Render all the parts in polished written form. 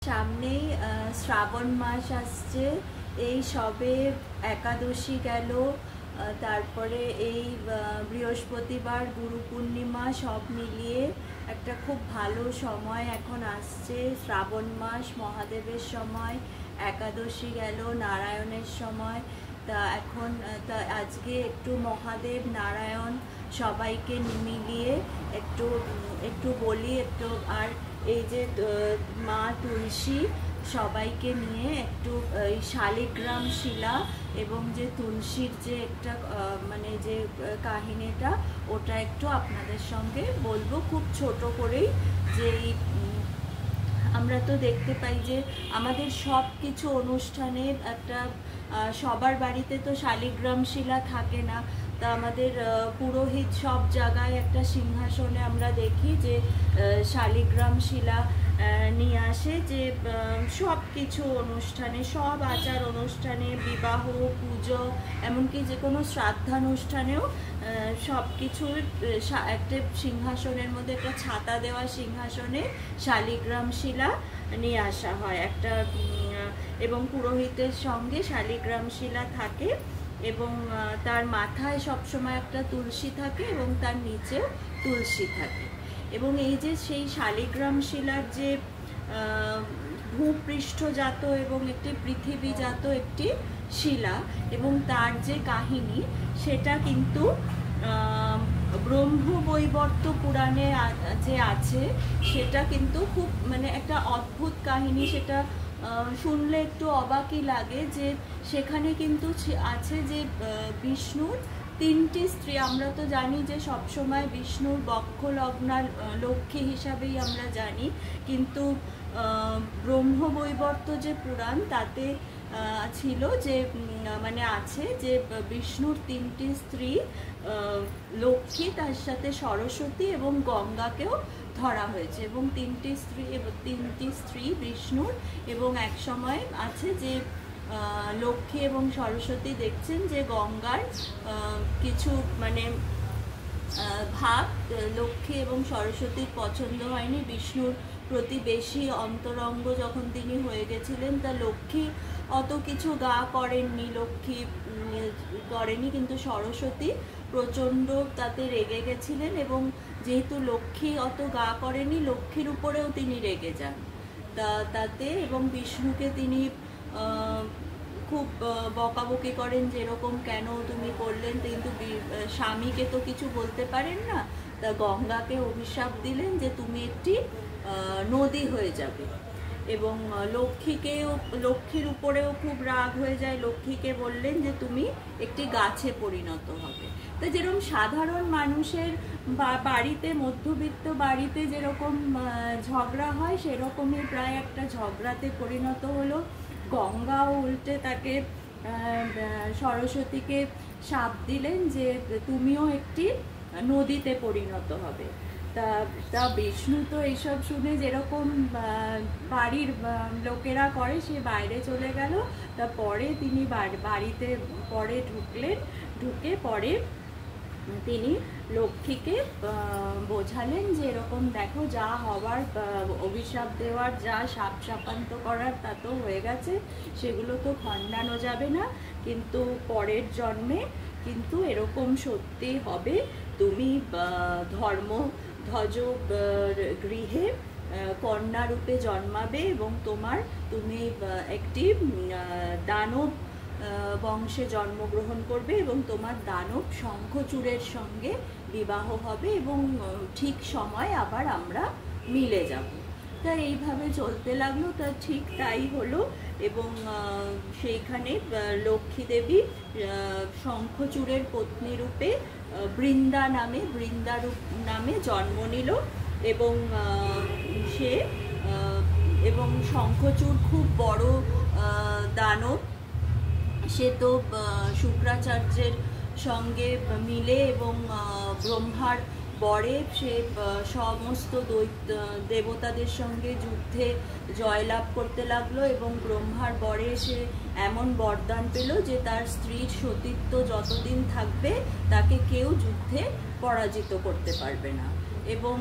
সামনেই শ্রাবণ মাস আসছে। এই সবে একাদশী গেল, তারপরে এই বৃহস্পতিবার গুরু পূর্ণিমা, সব মিলিয়ে একটা খুব ভালো সময় এখন আসছে। শ্রাবণ মাস, মহাদেবের সময়, একাদশী গেল, নারায়ণের সময়। তা এখন আজকে একটু মহাদেব, নারায়ণ সবাইকে মিলিয়ে একটু একটু বলি একটু। আর এই যে মা তুলসী, সবাইকে নিয়ে একটু এই শালিগ্রাম শিলা এবং যে তুলসীর যে একটা মানে যে কাহিনীটা, ওটা একটু আপনাদের সঙ্গে বলবো খুব ছোট করেই। যে আমরা তো দেখতে পাই যে আমাদের সব কিছু অনুষ্ঠানে একটা সবার বাড়িতে তো শালিগ্রাম শিলা থাকে না। তা আমাদের পুরোহিত সব জায়গায় একটা সিংহাসনে আমরা দেখি যে শালিগ্রাম শিলা নিয়ে আসে, যে সব কিছু অনুষ্ঠানে, সব আচার অনুষ্ঠানে, বিবাহ, পুজো, এমনকি যে কোনো শ্রাদ্ধানুষ্ঠানেও সব কিছুর একটা সিংহাসনের মধ্যে, একটা ছাতা দেওয়া সিংহাসনে শালিগ্রাম শিলা নিয়ে আসা হয় একটা, এবং পুরোহিতের সঙ্গে শালিগ্রাম শিলা থাকে এবং তার মাথায় সবসময় একটা তুলসী থাকে এবং তার নিচেও তুলসী থাকে। এবং এই যে সেই শালিগ্রাম শিলার যে ভূপৃষ্ঠজাত এবং একটি পৃথিবীজাত একটি শিলা, এবং তার যে কাহিনী, সেটা কিন্তু ব্রহ্মবৈবর্ত পুরাণে যে আছে, সেটা কিন্তু খুব মানে একটা অদ্ভুত কাহিনী। সেটা শুনলে একটু অবাকই লাগে, যে সেখানে কিন্তু আছে যে বিষ্ণুর তিনটি স্ত্রী। আমরা তো জানি যে সবসময় বিষ্ণুর বক্ষ লগ্না লক্ষ্মী হিসাবেই আমরা জানি, কিন্তু ব্রহ্মবৈবর্ত যে পুরাণ, তাতে ছিল যে মানে আছে যে বিষ্ণুর তিনটি স্ত্রী, লক্ষ্মী, তার সাথে সরস্বতী এবং গঙ্গাকেও ধরা হয়েছে। এবং তিনটি স্ত্রী বিষ্ণুর, এবং এক সময় আছে যে লক্ষ্মী এবং সরস্বতী দেখছেন যে গঙ্গার কিছু মানে ভাব লক্ষ্মী এবং সরস্বতীর পছন্দ হয়নি। বিষ্ণুর প্রতি বেশি অন্তরঙ্গ যখন তিনি হয়ে গেছিলেন, তা লক্ষ্মী অত কিছু গা করেননি, কিন্তু সরস্বতী প্রচণ্ড তাতে রেগে গেছিলেন, এবং যেহেতু লক্ষ্মী অত গা করেনি, লক্ষ্মীর উপরেও তিনি রেগে যান তাতে, এবং বিষ্ণুকে তিনি খুব বকাবকি করেন, যেরকম কেন তুমি করলেন, কিন্তু স্বামীকে তো কিছু বলতে পারেন না। তা গঙ্গাকে অভিশাপ দিলেন যে তুমি একটি নদী হয়ে যাবে, এবং লক্ষ্মীর উপরেও খুব রাগ হয়ে যায়। লক্ষ্মীকে বললেন যে তুমি একটি গাছে পরিণত হবে। তো যেরকম সাধারণ মানুষের বাড়িতে, মধ্যবিত্ত বাড়িতে যেরকম ঝগড়া হয়, সেরকমই প্রায় একটা ঝগড়াতে পরিণত হলো। গঙ্গাও উল্টে তাকে, সরস্বতীকে শাপ দিলেন যে তুমিও একটি নদীতে পরিণত হবে। তা বিষ্ণু তো এইসব শুনে, যেরকম বাড়ির লোকেরা করে, সে বাইরে চলে গেল। তা পরে তিনি বাড়িতে পরে ঢুকে পরে তিনি লক্ষ্মীকে বোঝালেন যে এরকম দেখো, যা হওয়ার, অভিশাপ দেওয়ার, যা শাপ শাপান্ত করার, তা তো হয়ে গেছে, সেগুলো তো খণ্ডানো যাবে না, কিন্তু পরের জন্মে কিন্তু এরকম সত্যি হবে। তুমি ধর্মধ্বজ গৃহে কন্যা রূপে জন্মাবে, এবং তুমি একটি দানব বংশে জন্মগ্রহণ করবে, এবং তোমার দানব শঙ্খচূড়ের সঙ্গে বিবাহ হবে, এবং ঠিক সময় আবার আমরা মিলে যাব। তা এইভাবে চলতে লাগলো। তা ঠিক তাই হলো, এবং সেইখানে লক্ষ্মী দেবী শঙ্খচূড়ের পত্নী রূপে বৃন্দা নামে জন্ম নিল, এবং সে এবং শঙ্খচূড় খুব বড় দানব। সে তো শুক্রাচার্যের সঙ্গে মিলে এবং ব্রহ্মার বরে সে সমস্ত দেবতাদের সঙ্গে যুদ্ধে জয়লাভ করতে লাগলো, এবং ব্রহ্মার বরে সে এমন বরদান পেল যে তার স্ত্রীর সতীত্ব যতদিন থাকবে, তাকে কেউ যুদ্ধে পরাজিত করতে পারবে না। এবং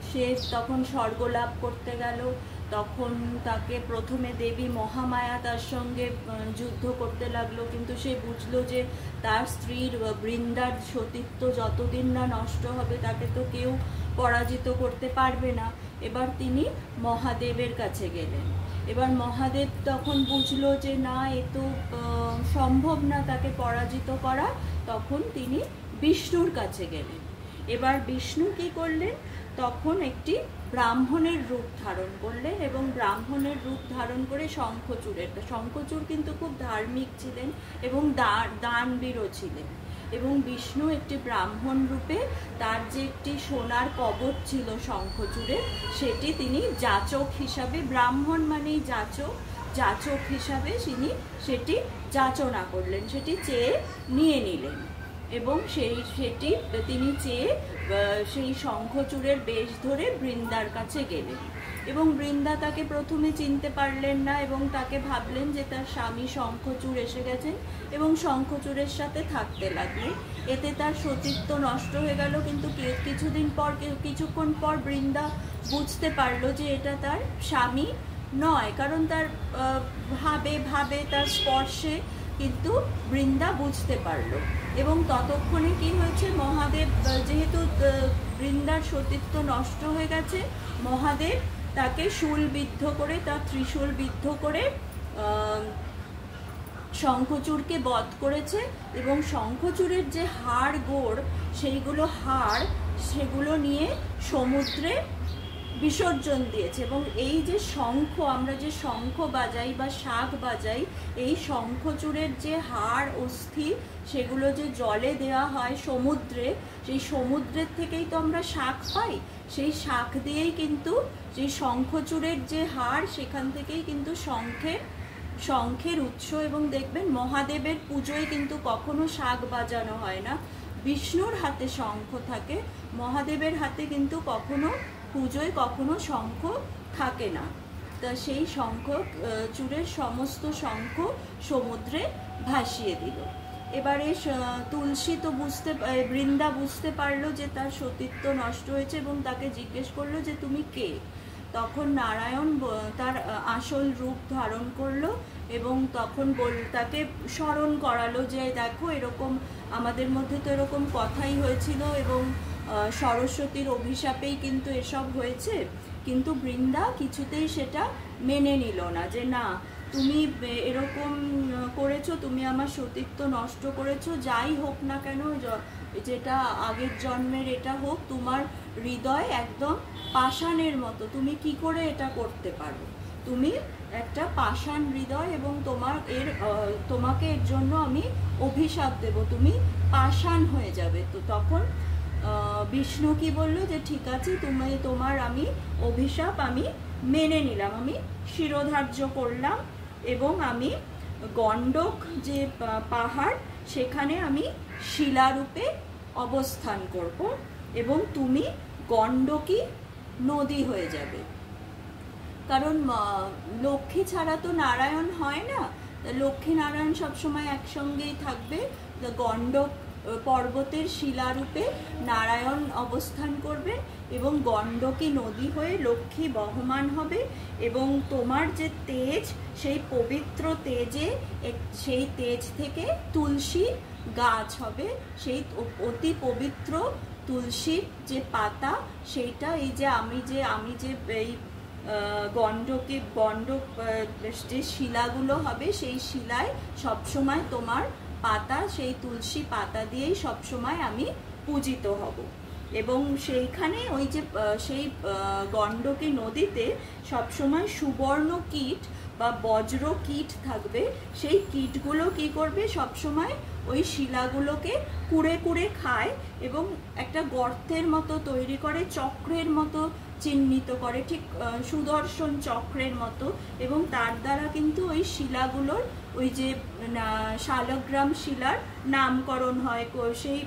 সে তখন স্বর্গ লাভ করতে গেল। তখন তাকে প্রথমে দেবী মহামায়া তার সঙ্গে যুদ্ধ করতে লাগলো, কিন্তু সে বুঝলো যে তার স্ত্রীর বৃন্দার সতীত্ব যতদিন না নষ্ট হবে তাকে তো কেউ পরাজিত করতে পারবে না। এবার তিনি মহাদেবের কাছে গেলেন। এবার মহাদেব তখন বুঝলো যে না, এ তো সম্ভব না তাকে পরাজিত করা। তখন তিনি বিষ্ণুর কাছে গেলেন। এবার বিষ্ণু কি করলেন, তখন একটি ব্রাহ্মণের রূপ ধারণ করলেন এবং ব্রাহ্মণের রূপ ধারণ করে শঙ্খচূড় কিন্তু খুব ধার্মিক ছিলেন এবং দানবীরও ছিলেন। এবং বিষ্ণু একটি ব্রাহ্মণ রূপে তার যে একটি সোনার কবচ ছিল শঙ্খচূড়ের, সেটি তিনি যাচক হিসাবে, ব্রাহ্মণ মানেই যাচক হিসাবে তিনি সেটি যাচনা করলেন, সেটি চেয়ে নিয়ে নিলেন। এবং সেটি তিনি চেয়ে সেই শঙ্খচূড়ের বেশ ধরে বৃন্দার কাছে গেলেন। এবং বৃন্দা তাকে প্রথমে চিনতে পারলেন না এবং তাকে ভাবলেন যে তার স্বামী শঙ্খচূড় এসে গেছেন এবং শঙ্খচূড়ের সাথে থাকতে লাগলেন। এতে তার সতীত্ব নষ্ট হয়ে গেল। কিন্তু কিছুক্ষণ পর বৃন্দা বুঝতে পারলো যে এটা তার স্বামী নয়, কারণ তার ভাবে তার স্পর্শে কিন্তু বৃন্দা বুঝতে পারলো। এবং ততক্ষণে কি হয়েছে, মহাদেব যেহেতু বৃন্দার সতীত্ব নষ্ট হয়ে গেছে, মহাদেব তাকে শূলবিদ্ধ করে, তার ত্রিশূল বিদ্ধ করে শঙ্খচূড়কে বধ করেছে। এবং শঙ্খচূড়ের যে হাড় গোড়, সেগুলো নিয়ে সমুদ্রে বিসর্জন দিয়েছে। এবং এই যে শঙ্খ, আমরা যে শঙ্খ বাজাই বা শাঁখ বাজাই, এই শঙ্খচূড়ের যে হাড় অস্থি, সেগুলো যে জলে দেওয়া হয় সমুদ্রে, সেই সমুদ্রের থেকেই তো আমরা শাঁখ পাই। সেই শাঁখ দিয়েই কিন্তু, সেই শঙ্খচূড়ের যে হাড়, সেখান থেকেই কিন্তু শঙ্খের উৎস। এবং দেখবেন মহাদেবের পুজোয় কিন্তু কখনো শাঁখ বাজানো হয় না। বিষ্ণুর হাতে শঙ্খ থাকে, মহাদেবের হাতে কিন্তু পুজোয় কখনো শঙ্খ থাকে না। তা সেই চূড়ের সমস্ত শঙ্খ সমুদ্রে ভাসিয়ে দিল। এবারে তুলসী তো বৃন্দা বুঝতে পারলো যে তার সতীত্ব নষ্ট হয়েছে এবং তাকে জিজ্ঞেস করলো যে তুমি কে। তখন নারায়ণ তার আসল রূপ ধারণ করলো এবং তখন তাকে স্মরণ করালো যে দেখো, এরকম আমাদের মধ্যে তো এরকম কথাই হয়েছিল এবং সরস্বতীর অভিশাপেই কিন্তু এসব হয়েছে। কিন্তু বৃন্দা কিছুতেই সেটা মেনে নিল না, যে না, তুমি এরকম করেছো, তুমি আমার সতীত্ব নষ্ট করেছো। যাই হোক না কেন, যেটা আগের জন্মের এটা হোক, তোমার হৃদয় একদম পাষাণের মতো, তুমি কি করে এটা করতে পারো? তুমি একটা পাষাণ হৃদয় এবং তোমাকে এর জন্য আমি অভিশাপ দেব, তুমি পাষাণ হয়ে যাবে। তো তখন বিষ্ণু কি বলল যে ঠিক আছে, তোমার আমি অভিশাপ আমি মেনে নিলাম, আমি শিরোধার্য করলাম এবং আমি গণ্ডক যে পাহাড়, সেখানে আমি শিলারূপে অবস্থান করব এবং তুমি গণ্ডকী নদী হয়ে যাবে। কারণ লক্ষ্মী ছাড়া তো নারায়ণ হয় না, লক্ষ্মী নারায়ণ সবসময় একসঙ্গেই থাকবে। গণ্ডক পর্বতের শিলারূপে নারায়ণ অবস্থান করবে এবং গণ্ডকী নদী হয়ে লক্ষ্মী বহমান হবে। এবং তোমার যে তেজ, সেই পবিত্র তেজে, সেই তেজ থেকে তুলসী গাছ হবে। সেই অতি পবিত্র তুলসীর যে পাতা, সেইটা এই যে আমি যে এই গণ্ডক যে শিলাগুলো হবে, সেই শিলায় সবসময় তোমার পাতা, সেই তুলসী পাতা দিয়েই সবসময় আমি পূজিত হব। এবং সেইখানে ওই যে সেই গণ্ডকী নদীতে সবসময় সুবর্ণ কীট বা বজ্র কীট থাকবে। সেই কীটগুলো কি করবে, সবসময় ওই শিলাগুলোকে কুড়ে কুড়ে খায় এবং একটা গর্তের মতো তৈরি করে, চক্রের মতো চিহ্নিত করে, ঠিক সুদর্শন চক্রের মতো। এবং তার দ্বারা কিন্তু ওই শিলাগুলোর, ওই যে শালগ্রাম শিলার নামকরণ হয় সেই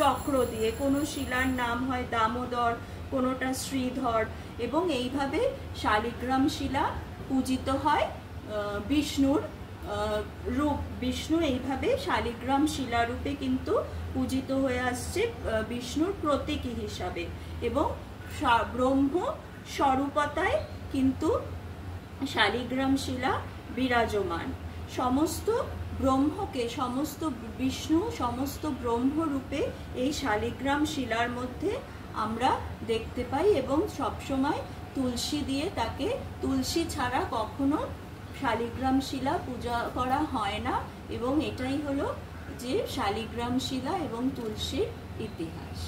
চক্র দিয়ে। কোনো শিলার নাম হয় দামোদর, কোনোটা শ্রীধর, এবং এইভাবে শালিগ্রাম শিলা পূজিত হয় বিষ্ণুর রূপ। বিষ্ণু এইভাবে শালিগ্রাম শিলারূপে কিন্তু পূজিত হয়ে আসছে বিষ্ণুর প্রতীকী হিসাবে। এবং ব্রহ্ম স্বরূপতায় কিন্তু শালিগ্রাম শিলা বিরাজমান। সমস্ত ব্রহ্মকে, সমস্ত বিষ্ণু, সমস্ত ব্রহ্মরূপে এই শালিগ্রাম শিলার মধ্যে আমরা দেখতে পাই, এবং সবসময় তুলসী দিয়ে তাকে, তুলসী ছাড়া কখনো শালিগ্রাম শিলা পূজা করা হয় না। এবং এটাই হলো যে শালিগ্রাম শিলা এবং তুলসীর ইতিহাস।